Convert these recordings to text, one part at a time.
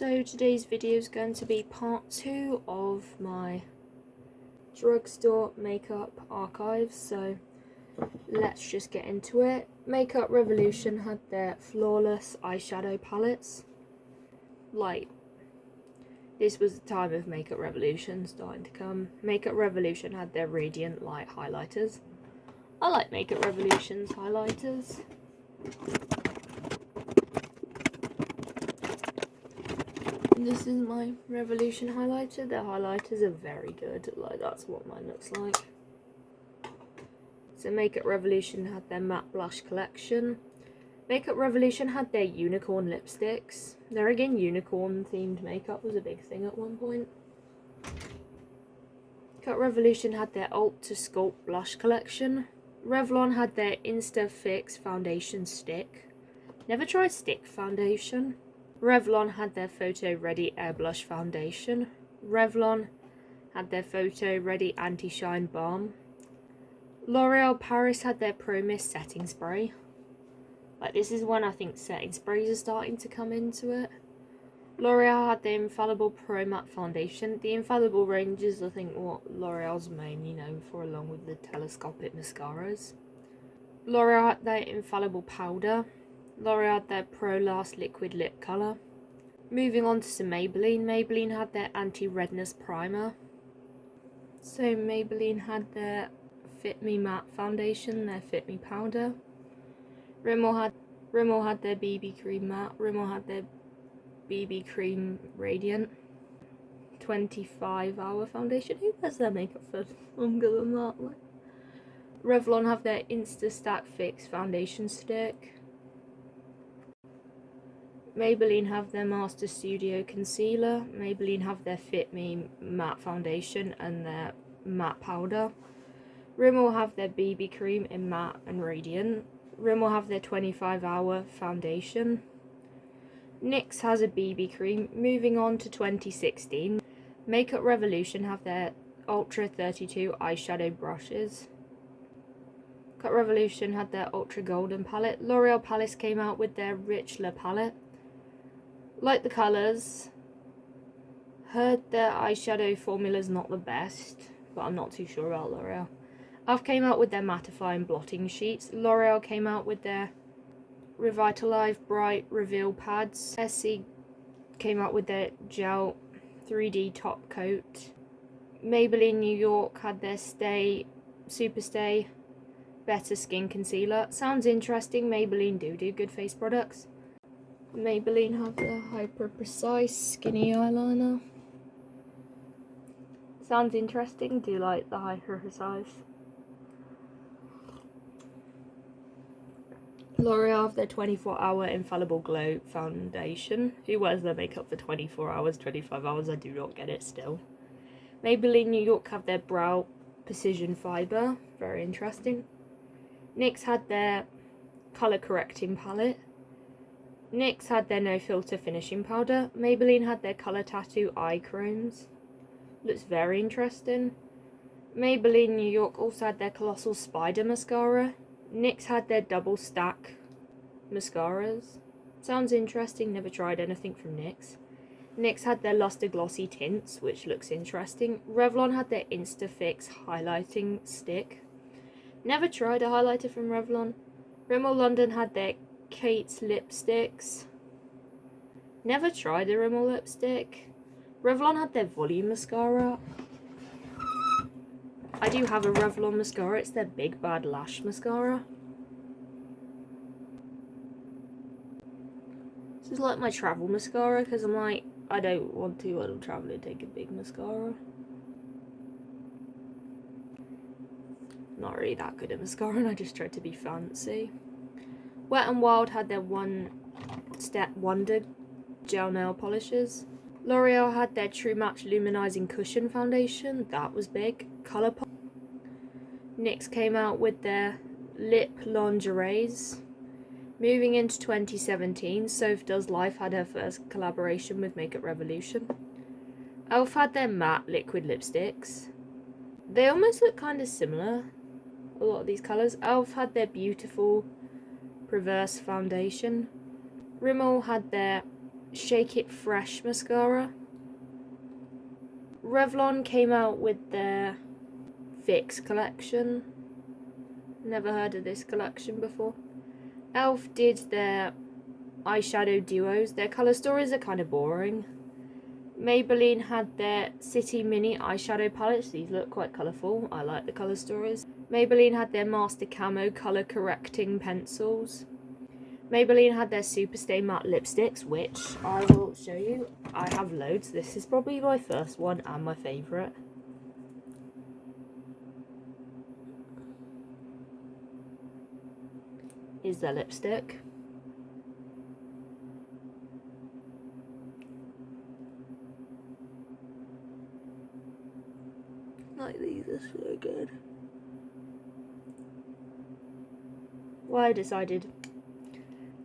So today's video is going to be part 2 of my drugstore makeup archives, so let's just get into it. Makeup Revolution had their flawless eyeshadow palettes. Like, this was the time of Makeup Revolution starting to come. Makeup Revolution had their radiant light highlighters. I like Makeup Revolution's highlighters. This is my Revolution highlighter. Their highlighters are very good. Like, that's what mine looks like. So Makeup Revolution had their matte blush collection. Makeup Revolution had their unicorn lipsticks. There again, unicorn themed makeup was a big thing at one point. Makeup Revolution had their Ultra Sculpt blush collection. Revlon had their Insta Fix foundation stick. Never tried stick foundation. Revlon had their Photo Ready Air Blush Foundation. Revlon had their Photo Ready Anti-Shine Balm. L'Oreal Paris had their Pro Mist Setting Spray. Like, this is when I think setting sprays are starting to come into it. L'Oreal had the Infallible Pro Matte Foundation. The Infallible range is, I think, what L'Oreal's mainly known for, along with the telescopic mascaras. L'Oreal had their Infallible Powder. L'Oreal had their Pro Last Liquid Lip Colour. Moving on to some Maybelline. Maybelline had their Anti-Redness Primer. So Maybelline had their Fit Me Matte Foundation, their Fit Me Powder. Rimmel had their BB Cream Matte. Rimmel had their BB Cream Radiant. 25-hour foundation. Who wears their makeup for longer than that? Like, Revlon have their Insta Stack Fix Foundation Stick. Maybelline have their Master Studio Concealer. Maybelline have their Fit Me Matte Foundation and their Matte Powder. Rimmel have their BB Cream in Matte and Radiant. Rimmel have their 25-hour foundation. NYX has a BB Cream. Moving on to 2016. Makeup Revolution have their Ultra 32 eyeshadow brushes. Makeup Revolution had their Ultra Golden palette. L'Oreal Paris came out with their Richler palette. Like the colours. Heard their eyeshadow formula's not the best, but I'm not too sure about L'Oreal. Elf came out with their mattifying blotting sheets. L'Oreal came out with their Revitalize Bright Reveal pads. Essie came out with their Gel 3D top coat. Maybelline New York had their Super Stay Better Skin Concealer. Sounds interesting. Maybelline do good face products. Maybelline have the Hyper Precise Skinny Eyeliner. Sounds interesting. Do like the Hyper Precise. L'Oreal have their 24-hour Infallible Glow Foundation. Who wears their makeup for 24 hours, 25 hours? I do not get it still. Maybelline New York have their Brow Precision Fibre. Very interesting. NYX had their Colour Correcting Palette. NYX had their No Filter Finishing Powder. Maybelline had their Colour Tattoo Eye Chromes. Looks very interesting. Maybelline New York also had their Colossal Spider Mascara. NYX had their Double Stack Mascaras. Sounds interesting, never tried anything from NYX. NYX had their Luster Glossy Tints, which looks interesting. Revlon had their Instafix Highlighting Stick. Never tried a highlighter from Revlon. Rimmel London had their Kate's Lipsticks. Never tried a Rimmel lipstick. Revlon had their Volume Mascara. I do have a Revlon mascara. It's their Big Bad Lash Mascara. This is like my travel mascara because I'm like, I don't want to when I'm traveling take a big mascara. Not really that good at mascara, and I just tried to be fancy. Wet n Wild had their One Step Wonder gel nail polishes. L'Oreal had their True Match Luminizing Cushion Foundation. That was big. Colourpop. NYX came out with their Lip Lingeries. Moving into 2017, Soph Does Life had her first collaboration with Makeup Revolution. Elf had their matte liquid lipsticks. They almost look kind of similar, a lot of these colours. Elf had their beautiful Perverse Foundation. Rimmel had their Shake It Fresh mascara. Revlon came out with their Fix collection. Never heard of this collection before. Elf did their eyeshadow duos. Their colour stories are kind of boring. Maybelline had their City Mini eyeshadow palettes. These look quite colourful. I like the colour stories. Maybelline had their Master Camo colour correcting pencils. Maybelline had their Superstay matte lipsticks, which I will show you. I have loads. This is probably my first one and my favourite. Is their lipstick. Like, these are so good. Why I decided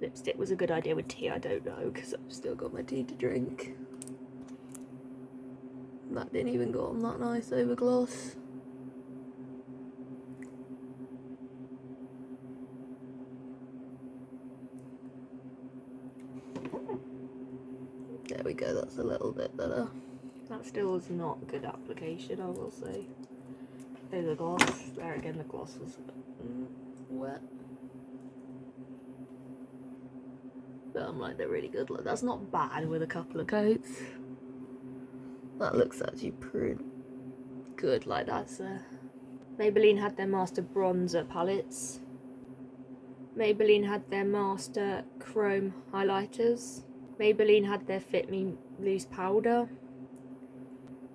lipstick was a good idea with tea, I don't know, because I've still got my tea to drink. That didn't even go on that nice over gloss. There we go, that's a little bit better. That still was not good application, I will say. Over gloss. There again, the gloss was wet. But I'm like, they're really good. Like, that's not bad with a couple of coats. That looks actually pretty good. Like, that's Maybelline had their Master Bronzer palettes. Maybelline had their Master Chrome highlighters. Maybelline had their Fit Me loose powder.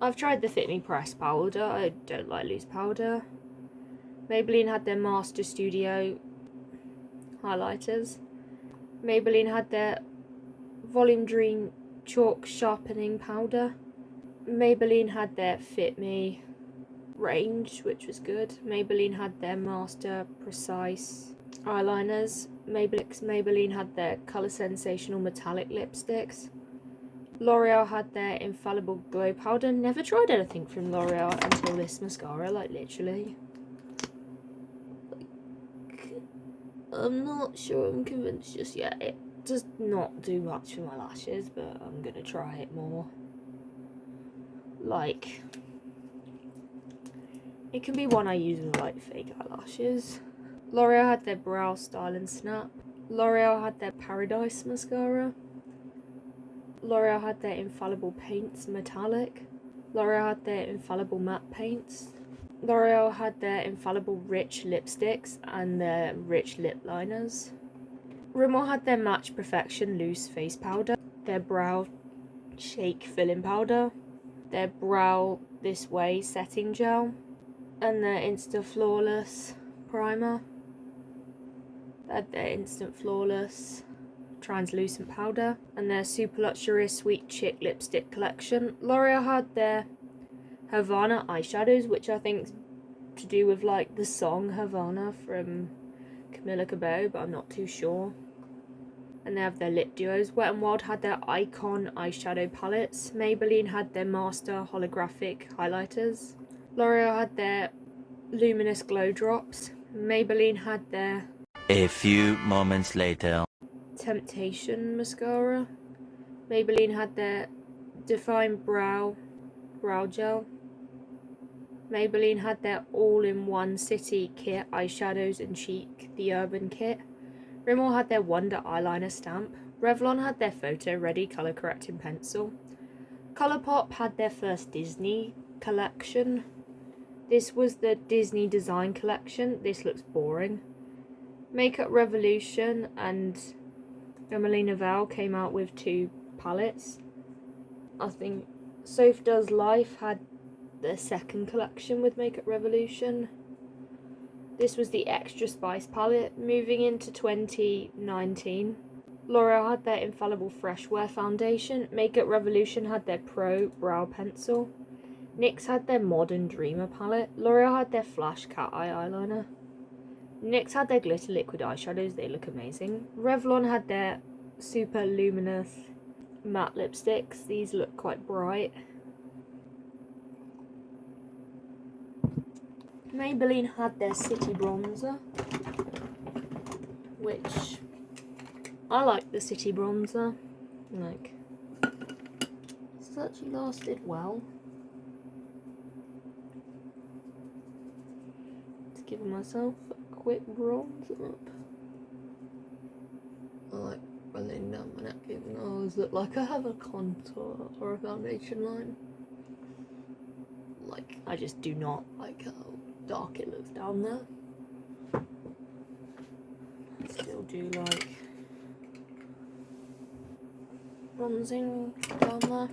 I've tried the Fit Me pressed powder. I don't like loose powder. Maybelline had their Master Studio highlighters. Maybelline had their Volume Dream chalk sharpening powder. Maybelline had their Fit Me range, which was good. Maybelline had their Master Precise eyeliners. Maybelline had their Colour Sensational metallic lipsticks. L'Oreal had their Infallible Glow Powder. Never tried anything from L'Oreal until this mascara, like literally. I'm not sure I'm convinced just yet. It does not do much for my lashes, but I'm gonna try it more. Like, it can be one I use with like fake eyelashes. L'Oreal had their Brow Style and Snap. L'Oreal had their Paradise mascara. L'Oreal had their Infallible Paints Metallic. L'Oreal had their Infallible Matte Paints. L'Oreal had their Infallible Rich Lipsticks and their Rich Lip Liners. Rimmel had their Match Perfection Loose Face Powder, their Brow Shake Filling Powder, their Brow This Way Setting Gel, and their Insta Flawless Primer. They had their Instant Flawless Translucent Powder, and their Super Luxurious Sweet Chick Lipstick Collection. L'Oreal had their Havana eyeshadows, which I think is to do with like the song Havana from Camila Cabello, but I'm not too sure. And they have their lip duos. Wet n Wild had their Icon eyeshadow palettes. Maybelline had their Master holographic highlighters. L'Oreal had their Luminous Glow Drops. Maybelline had their A few moments later. Temptation mascara. Maybelline had their Define Brow Gel. Maybelline had their all-in-one City Kit eyeshadows and cheek, the Urban Kit. Rimmel had their Wonder eyeliner stamp. Revlon had their Photo Ready colour correcting pencil. Colourpop had their first Disney collection. This was the Disney Design Collection. This looks boring. Makeup Revolution and Emily Novell came out with 2 palettes. I think Soph Does Life had their second collection with Makeup Revolution. This was the Extra Spice palette. Moving into 2019, L'Oreal had their Infallible Freshwear foundation. Makeup Revolution had their Pro Brow Pencil. NYX had their Modern Dreamer palette. L'Oreal had their Flash Cat Eye eyeliner. NYX had their Glitter Liquid eyeshadows. They look amazing. Revlon had their Super Luminous matte lipsticks. These look quite bright. Maybelline had their City Bronzer, which I like the City Bronzer. Like, has actually lasted well. Just giving myself a quick bronze up. I like running down my neck even though I always look like I have a contour or a foundation line. Like, I just do not like how dark it looks down there. I still do like bronzing down there.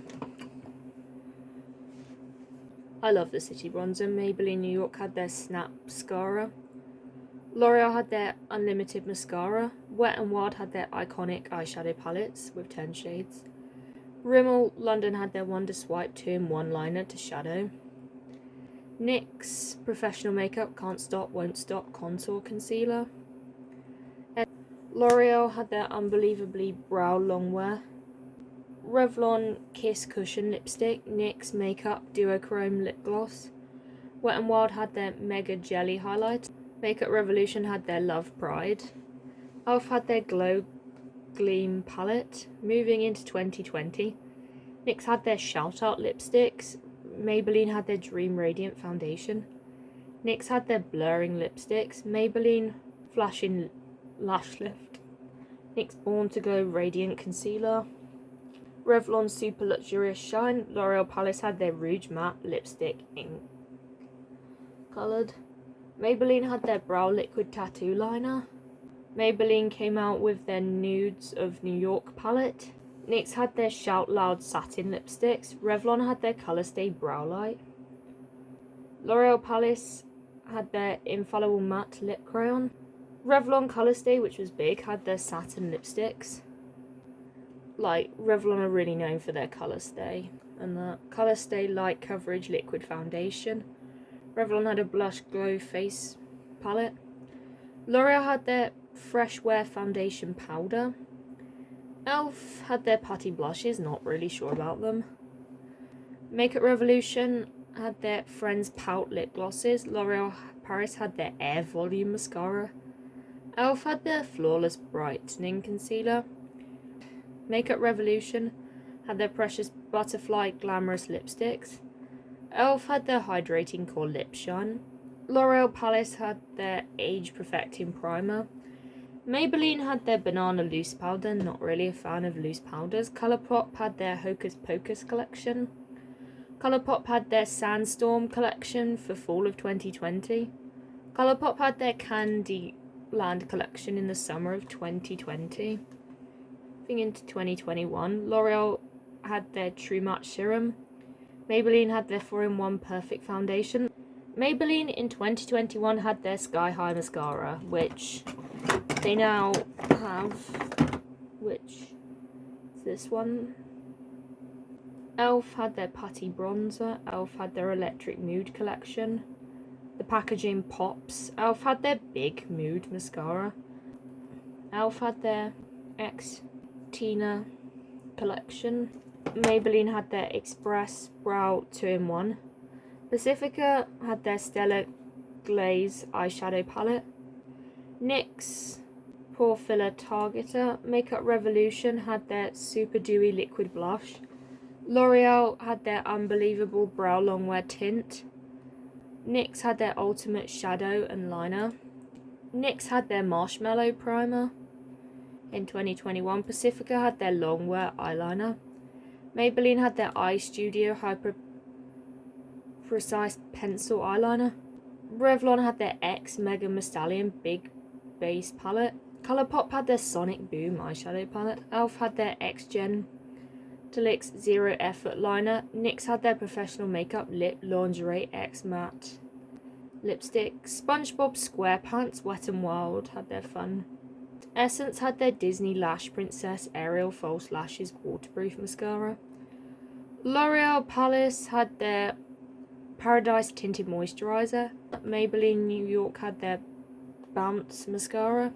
I love the City Bronzer. Maybelline New York had their Snap Mascara. L'Oreal had their Unlimited Mascara. Wet n Wild had their iconic eyeshadow palettes with 10 shades. Rimmel London had their Wonder Swipe 2-in-1 liner to shadow. NYX Professional Makeup Can't Stop Won't Stop Contour Concealer. L'Oreal had their Unbelievably Brow Longwear. Revlon Kiss Cushion Lipstick. NYX Makeup Duochrome Lip Gloss. Wet n Wild had their Mega Jelly Highlight. Makeup Revolution had their Love Pride. Elf had their Glow Gleam palette. Moving into 2020, NYX had their Shout Out lipsticks. Maybelline had their Dream Radiant foundation. NYX had their Blurring lipsticks. Maybelline Flashing Lash Lift. NYX Born to Go Radiant concealer. Revlon Super Luxurious Shine. L'Oreal Paris had their Rouge Matte lipstick ink coloured. Maybelline had their Brow Liquid Tattoo liner. Maybelline came out with their Nudes of New York palette. NYX had their Shout Loud Satin lipsticks. Revlon had their Colour Stay Brow Light. L'Oreal Paris had their Infallible Matte Lip Crayon. Revlon Colour Stay, which was big, had their Satin lipsticks. Like, Revlon are really known for their Colour Stay. And the Colour Stay Light Coverage Liquid Foundation. Revlon had a Blush Glow Face palette. L'Oreal had their Fresh Wear Foundation Powder. Elf had their Putty Blushes, not really sure about them. Makeup Revolution had their Friends Pout Lip Glosses. L'Oreal Paris had their Air Volume Mascara. Elf had their Flawless Brightening Concealer. Makeup Revolution had their Precious Butterfly Glamorous Lipsticks. Elf had their Hydrating Core Lip Shine. L'Oreal Paris had their Age Perfecting Primer. Maybelline had their Banana Loose Powder, not really a fan of loose powders. Colourpop had their Hocus Pocus collection. Colourpop had their Sandstorm collection for fall of 2020. Colourpop had their Candyland collection in the summer of 2020. Moving into 2021, L'Oreal had their True Matte Serum. Maybelline had their 4-in-1 Perfect Foundation. Maybelline in 2021 had their Sky High Mascara, which they now have, which is this one. Elf had their Putty Bronzer. Elf had their Electric Mood collection. The packaging pops. Elf had their Big Mood Mascara. Elf had their X Tina collection. Maybelline had their Express Brow 2-in-1. Pacifica had their Stellar Glaze eyeshadow palette. NYX Pore Filler Targeter. Makeup Revolution had their Super Dewy Liquid Blush. L'Oreal had their Unbelievable Brow Longwear Tint. NYX had their Ultimate Shadow and Liner. NYX had their Marshmallow Primer. In 2021, Pacifica had their Longwear Eyeliner. Maybelline had their Eye Studio Hyper Precise Pencil Eyeliner. Revlon had their X Mega Stallion Big Base Palette. Colourpop had their Sonic Boom Eyeshadow Palette. Elf had their X Gentilix Zero Effort Liner. NYX had their Professional Makeup Lip Lingerie X Matte Lipstick. SpongeBob SquarePants Wet n Wild had their fun. Essence had their Disney Lash Princess Ariel False Lashes Waterproof Mascara. L'Oreal Paris had their Paradise Tinted Moisturiser. Maybelline New York had their Bounce Mascara.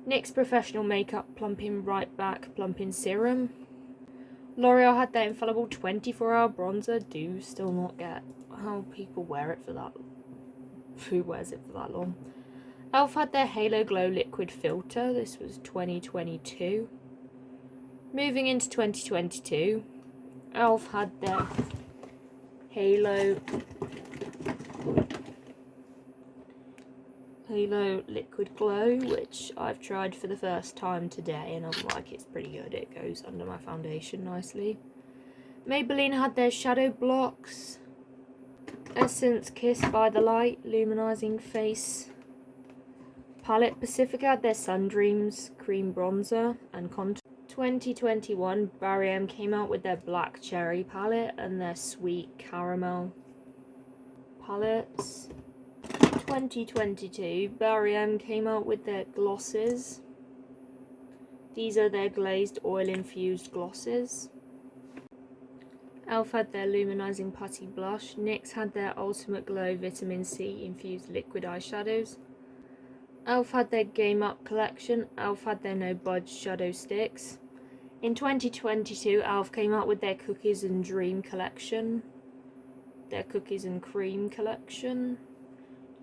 NYX Professional Makeup Plumping Right Back Plumping Serum. L'Oreal had their Infallible 24-hour bronzer. Do still not get how people wear it for that. Who wears it for that long? Elf had their Halo Glow Liquid Filter. This was 2022. Moving into 2022, Elf had their Halo Liquid Glow, which I've tried for the first time today, and I'm like, it's pretty good. It goes under my foundation nicely. Maybelline had their Shadow Blocks. Essence Kiss by the Light Luminizing Face palette. Pacifica had their Sundreams Cream Bronzer and Contour. 2021, Barry M came out with their Black Cherry palette and their Sweet Caramel palettes. 2022, Barry M came out with their glosses. These are their glazed oil infused glosses. Elf had their luminizing putty blush. NYX had their Ultimate Glow Vitamin C infused liquid eyeshadows. Elf had their Game Up collection. Elf had their No Budge shadow sticks. In 2022, Elf came out with their Cookies and Dream collection. Their Cookies and Cream collection.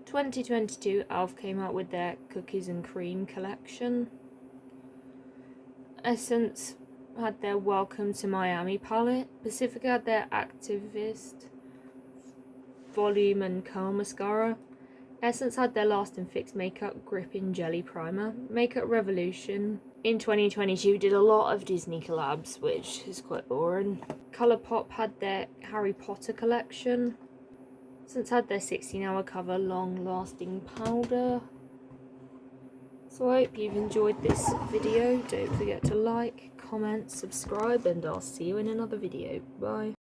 2022, Elf came out with their Cookies and Cream collection. Essence had their Welcome to Miami palette. Pacifica had their Activist Volume and Curl Mascara. Essence had their Last and Fix Makeup Gripping Jelly Primer. Makeup Revolution in 2022 did a lot of Disney collabs, which is quite boring. Colourpop had their Harry Potter collection. Essence had their 16-hour cover long lasting powder. So I hope you've enjoyed this video. Don't forget to like, comment, subscribe, and I'll see you in another video. Bye.